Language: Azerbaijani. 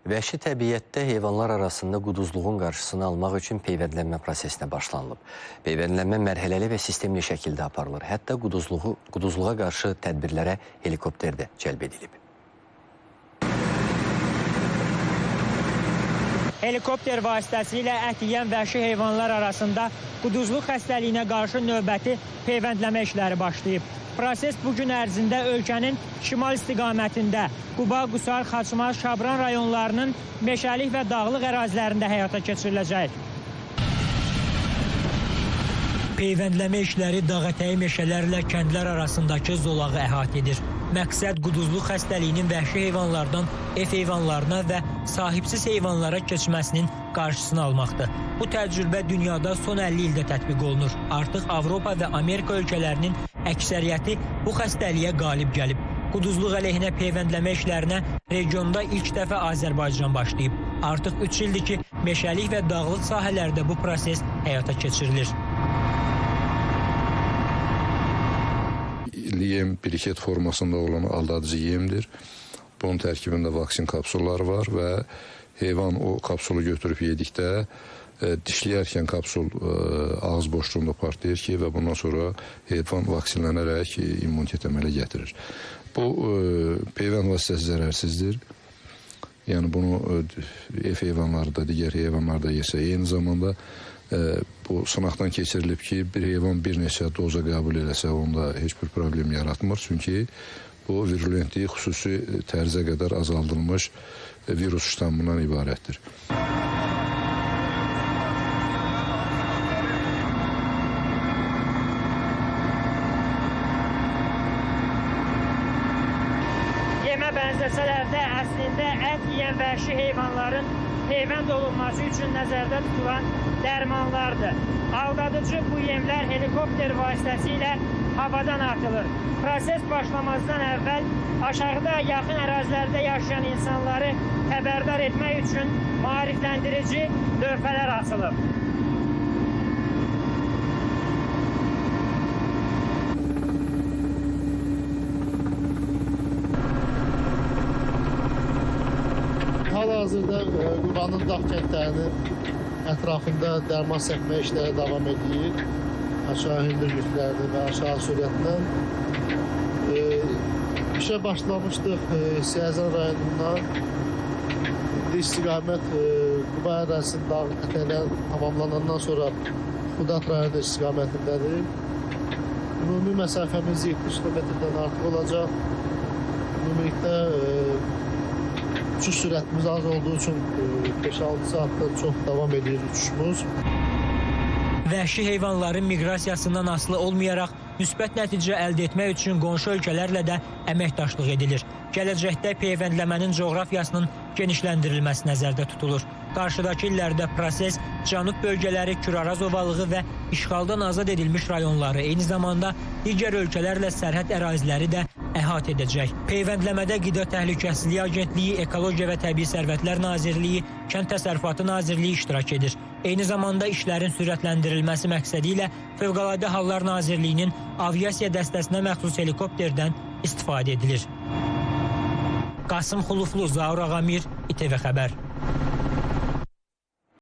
Vəhşi təbiətdə heyvanlar arasında quduzluğun qarşısını almaq üçün peyvəndlənmə prosesinə başlanılıb. Peyvəndlənmə mərhələli və sistemli şəkildə aparılır. Hətta quduzluğa qarşı tədbirlərə helikopter də cəlb edilib. Helikopter vasitəsilə ət yeyən vəhşi heyvanlar arasında quduzluq xəstəliyinə qarşı növbəti peyvəndləmə işləri başlayıb. Proses bugün ərzində ölkənin şimal istiqamətində Quba, Qusar, Xaçmaz, Şabran rayonlarının meşəlik və dağlıq ərazilərində həyata keçiriləcək. Peyvəndləmə işləri dağətəyi meşələrlə kəndlər arasındakı zolağı əhatə edir. Məqsəd quduzluq xəstəliyinin vəhşi heyvanlardan ev heyvanlarına və sahibsiz heyvanlara keçməsinin qarşısını almaqdır. Bu təcrübə dünyada son 50 ildə tətbiq olunur. Artıq Avropa və Amerika ölkələrinin əksəriyyəti bu xəstəliyə qalib gəlib. Quduzluq əleyhinə peyvəndləmə işlərinə regionda ilk dəfə Azərbaycan başlayıb. Artıq 3 ildir ki, meşəlik və dağlıq sahələrdə bu proses həyata keçirilir. Yem biriket formasında olan aldadıcı yemdir. Bunun tərkibində vaksin kapsulları var və heyvan o kapsulu götürüb yedikdə dişləyərkən kapsul ağız boşluğunda partlayır ki, və bundan sonra heyvan vaksinlənərək immunitet əmələ gətirir. Bu peyvənd vasitəsi zərərsizdir. Yəni bunu ev heyvanları da, digər heyvanlar da yesə, eyni zamanda bu sınaqdan keçirilib ki, bir heyvan bir neçə doza qəbul eləsə, onda heç bir problem yaratmır. Çünki bu virulentliyi xüsusi tərzə qədər azaldılmış virus ştammından ibarətdir. Yemə bənzəsələr də əslində ət yeyən vəhşi heyvanların peyvənd olunması üçün nəzərdə tutulan dərmanlardır. Aldadıcı bu yemlər helikopter vasitəsilə havadan atılır. Proses başlamazdan əvvəl aşağıda yaxın ərazilərdə yaşayan insanları xəbərdar etmək üçün maarifləndirici lövhələr asılıb. Hal-hazırda Qubanın dağ kəndlərinin ətrafında dərman səpmə işləri davam edir. Aşağı hündürlüklərdə və aşağı sürətlə. İşə başlamışdıq Siyəzən rayonundan. İstiqamət Quba ərazisinin dağ ətəkləri tamamlanandan sonra Xudat rayonu istiqamətindədir. Ümumi məsafəmiz 70 kilometrdən artıq olacaq. Ümumilikdə uçuş sürətimiz az olduğu üçün 5-6 saatda çox davam edir uçuşumuz. Vəhşi heyvanların miqrasiyasından asılı olmayaraq müsbət nəticə əldə etmək üçün qonşu ölkələrlə də əməkdaşlıq edilir. Gələcəkdə peyvəndləmənin coğrafiyasının genişləndirilməsi nəzərdə tutulur. Qarşıdakı illərdə proses cənub bölgələri, Küraraz ovalığı və işğaldan azad edilmiş rayonları, eyni zamanda digər ölkələrlə sərhəd əraziləri də əhatə edəcək. Peyvəndləmədə Qida Təhlükəsizliyi Agentliyi, Ekologiya və Təbii Sərvətlər Nazirliyi, Kənd Təsərrüfatı Nazirliyi iştirak edir. Eyni zamanda işlərin sürətləndirilməsi məqsədi ilə Fövqəladə Hallar Nazirliyinin aviasiya dəstəsinə məxsus helikopterdən istifadə edilir. Qasım Xuluflu, Zaur Ağamir, İTV Xəbər.